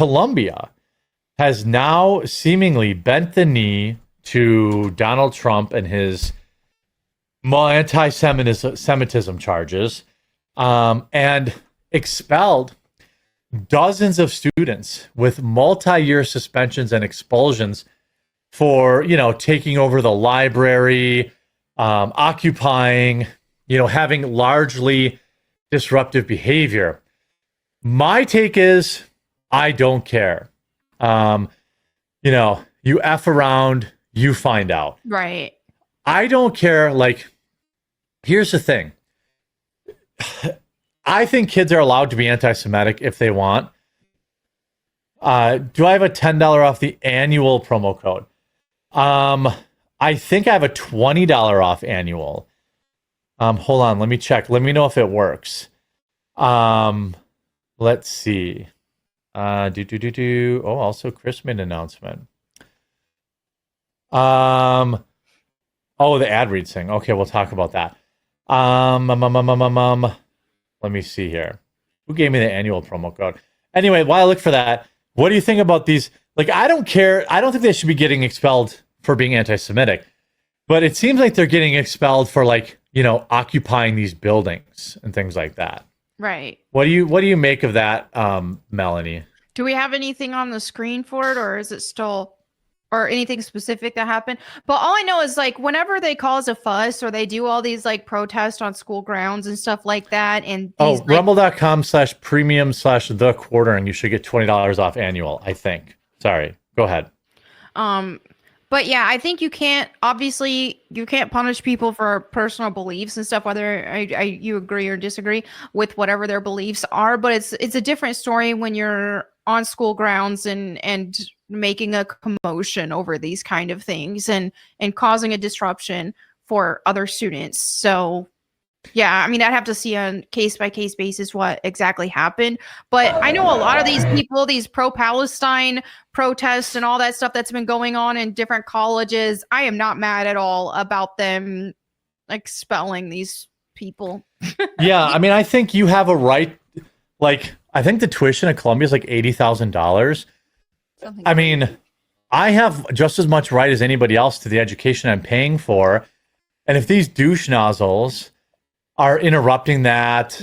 Colombia has now seemingly bent the knee to Donald Trump and his anti-Semitism charges, and expelled dozens of students with multi-year suspensions and expulsions for, taking over the library, occupying, having largely disruptive behavior. My take is, I don't care. You F around, you find out. Right. I don't care. Like, here's the thing. I think kids are allowed to be anti-Semitic if they want. Do I have a $10 off the annual promo code? I think I have a $20 off annual. Hold on, let me check. Let me know if it works. Let's see. Oh, also Chris made an announcement. Oh, the ad read thing. Okay, we'll talk about that. Let me see here. Who gave me the annual promo code? Anyway, while I look for that, what do you think about these? Like, I don't care. I don't think they should be getting expelled for being anti-Semitic, but it seems like they're getting expelled for, like, occupying these buildings and things like that. Right. What do you make of that, Melonie? Do we have anything on the screen for it, or is it still, or anything specific that happened? But all I know is, like, whenever they cause a fuss or they do all these, like, protests on school grounds and stuff like that, and these, rumble.com/premium/the quarter, and you should get $20 off annual, I think. Sorry, go ahead. But yeah, I think you can't punish people for personal beliefs and stuff, whether you agree or disagree with whatever their beliefs are. But it's a different story when you're on school grounds and making a commotion over these kind of things and causing a disruption for other students. So yeah, I mean, I'd have to see on case-by-case basis what exactly happened. But I know a lot of these people, these pro-Palestine protests and all that stuff that's been going on in different colleges, I am not mad at all about them expelling these people. Yeah, I mean, I think you have a right. Like, I think the tuition at Columbia is like $80,000. I mean, I have just as much right as anybody else to the education I'm paying for. And if these douche nozzles are interrupting that,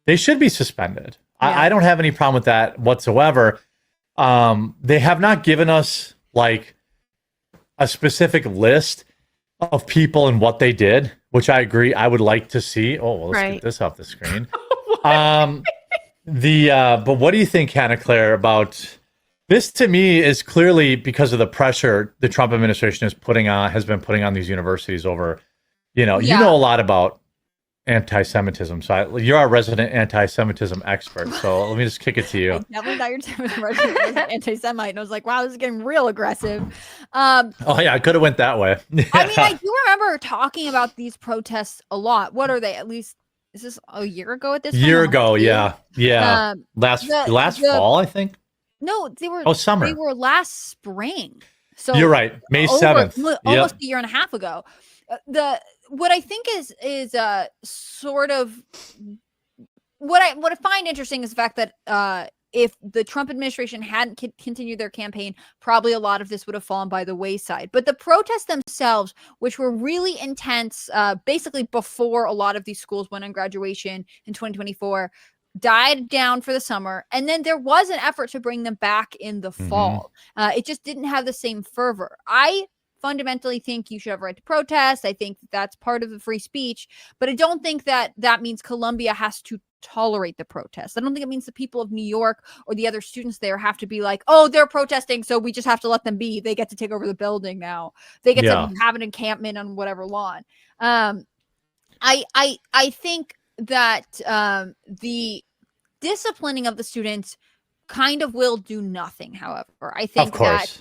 they should be suspended. Yeah. I don't have any problem with that whatsoever. They have not given us, like, a specific list of people and what they did, which I agree I would like to see. Oh, well, let's get this off the screen. But what do you think, Hannah Claire, about this? To me, is clearly because of the pressure the Trump administration has been putting on these universities over. You know a lot about anti-Semitism, so you're our resident anti-Semitism expert. So let me just kick it to you. I definitely thought you're resident anti-Semite, and I was like, wow, this is getting real aggressive. Oh yeah, I could have went that way. Yeah. I mean, I do remember talking about these protests a lot. What are they? At least, is this a year ago at this point? Year ago, yeah. Last fall, I think. No, they were. Oh, summer. They were last spring. So you're right, May 7th, almost a year and a half ago. What I think is sort of what I find interesting is the fact that if the Trump administration hadn't continued their campaign, probably a lot of this would have fallen by the wayside. But the protests themselves, which were really intense, basically before a lot of these schools went on graduation in 2024, died down for the summer. And then there was an effort to bring them back in the fall. It just didn't have the same fervor. I fundamentally think you should have a right to protest. I think that's part of the free speech, but I don't think that means Columbia has to tolerate the protest. I don't think it means the people of New York or the other students there have to be like, oh, they're protesting, so we just have to let them be. They get to take over the building now. They get to have an encampment on whatever lawn. I think that the disciplining of the students kind of will do nothing. However, I think that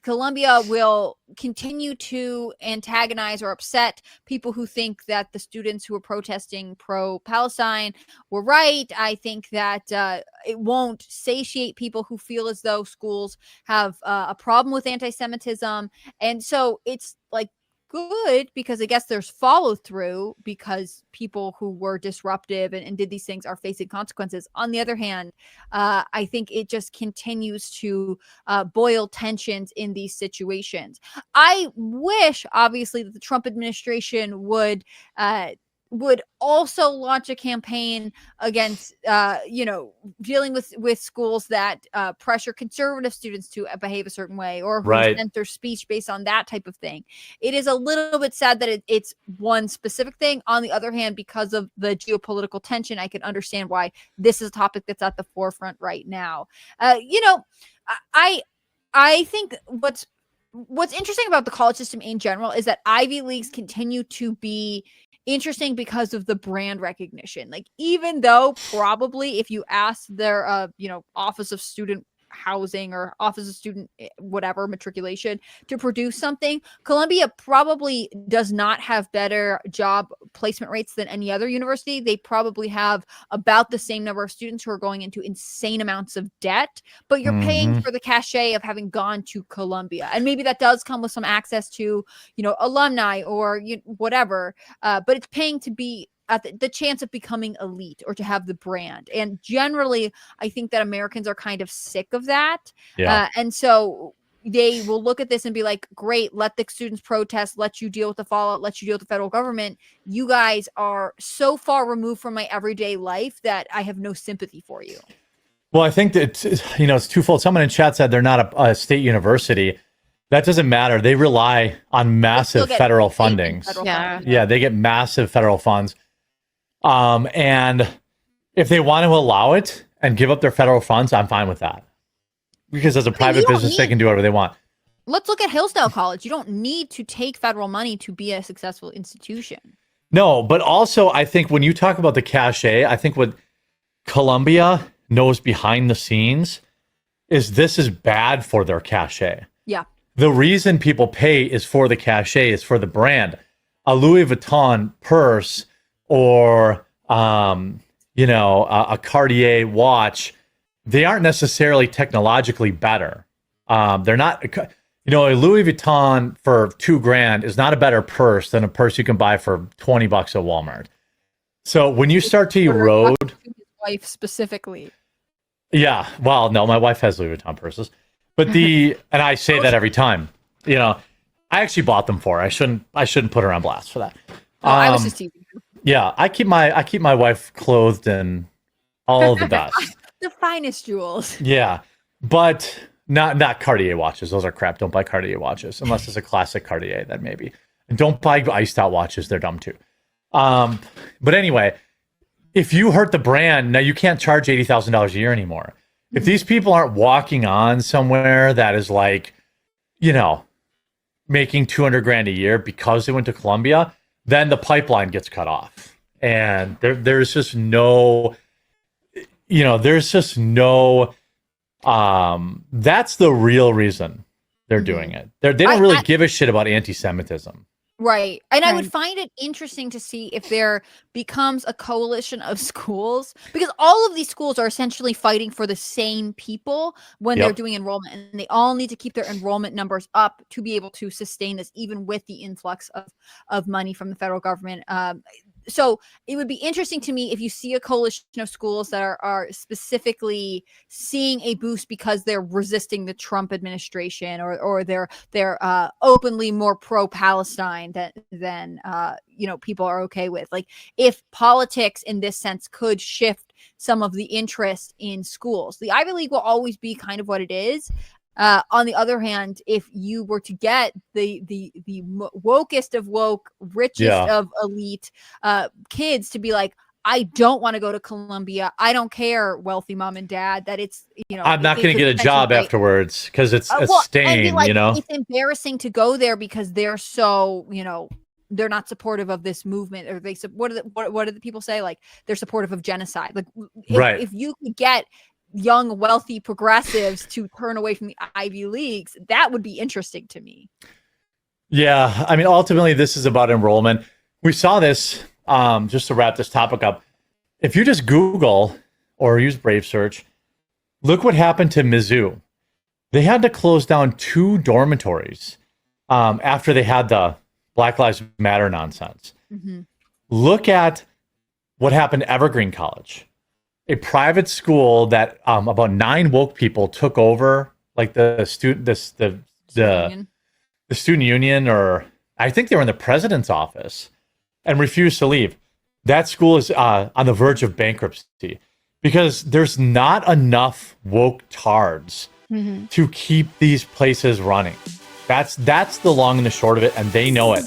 Columbia will continue to antagonize or upset people who think that the students who are protesting pro-Palestine were right. I think that it won't satiate people who feel as though schools have a problem with anti-Semitism. And so it's like, good because I guess there's follow through because people who were disruptive and did these things are facing consequences. On the other hand, I think it just continues to boil tensions in these situations. I wish, obviously, that the Trump administration would also launch a campaign against, dealing with schools that pressure conservative students to behave a certain way or who censor speech based on that type of thing. It is a little bit sad that it's one specific thing. On the other hand, because of the geopolitical tension, I can understand why this is a topic that's at the forefront right now. I think what's interesting about the college system in general is that Ivy Leagues continue to be interesting because of the brand recognition. Like, even though probably if you ask their Office of Student Housing or Office of Student whatever matriculation to produce something, Columbia probably does not have better job placement rates than any other university. They probably have about the same number of students who are going into insane amounts of debt, but you're paying for the cachet of having gone to Columbia. And maybe that does come with some access to, alumni or whatever, but it's paying to be at the chance of becoming elite or to have the brand. And generally, I think that Americans are kind of sick of that. Yeah. And so they will look at this and be like, great, let the students protest, let you deal with the fallout, let you deal with the federal government. You guys are so far removed from my everyday life that I have no sympathy for you. Well, I think that, it's twofold. Someone in chat said they're not a state university. That doesn't matter. They rely on massive federal funding. Yeah, they get massive federal funds. And if they want to allow it and give up their federal funds, I'm fine with that. Because as a private business, they can do whatever they want. Let's look at Hillsdale College. You don't need to take federal money to be a successful institution. No, but also I think when you talk about the cachet, I think what Columbia knows behind the scenes is this is bad for their cachet. Yeah. The reason people pay is for the cachet, is for the brand. A Louis Vuitton purse or a Cartier watch, they aren't necessarily technologically better. They're not, a Louis Vuitton for $2,000 is not a better purse than a purse you can buy for $20 at Walmart. So when you start to erode, his wife specifically. Yeah, well, no, my wife has Louis Vuitton purses, but and I say that every time. I actually bought them for her. I shouldn't put her on blast for that. Oh, I was just teasing. Yeah, I keep my wife clothed in all the best. The finest jewels. Yeah, but not Cartier watches. Those are crap. Don't buy Cartier watches unless it's a classic Cartier. Then maybe. And don't buy iced out watches. They're dumb too. But anyway, if you hurt the brand, now you can't charge $80,000 a year anymore. If these people aren't walking on somewhere that is like, making $200,000 a year because they went to Columbia, then the pipeline gets cut off. And there's just no, that's the real reason they're doing it. They don't really give a shit about anti-Semitism. Right. And I would find it interesting to see if there becomes a coalition of schools, because all of these schools are essentially fighting for the same people when they're doing enrollment, and they all need to keep their enrollment numbers up to be able to sustain this, even with the influx of money from the federal government. So it would be interesting to me if you see a coalition of schools that are specifically seeing a boost because they're resisting the Trump administration, or they're openly more pro-Palestine than people are okay with. Like, if politics in this sense could shift some of the interest in schools, the Ivy League will always be kind of what it is. On the other hand, if you were to get the wokest of woke, richest of elite kids to be like, I don't want to go to Columbia, I don't care, wealthy mom and dad, that it's, I'm not going to get a job afterwards because it's a stain, It's embarrassing to go there because they're so, they're not supportive of this movement, or what do the people say? Like, they're supportive of genocide. Like, if you could get young, wealthy progressives to turn away from the Ivy Leagues, that would be interesting to me. Yeah, I mean, ultimately, this is about enrollment. We saw this, just to wrap this topic up. If you just Google or use Brave Search, look what happened to Mizzou. They had to close down 2 dormitories after they had the Black Lives Matter nonsense. Mm-hmm. Look at what happened at Evergreen College, a private school that about 9 woke people took over, like the student union, or I think they were in the president's office, and refused to leave. That school is on the verge of bankruptcy because there's not enough woke tards to keep these places running. That's the long and the short of it, and they know it.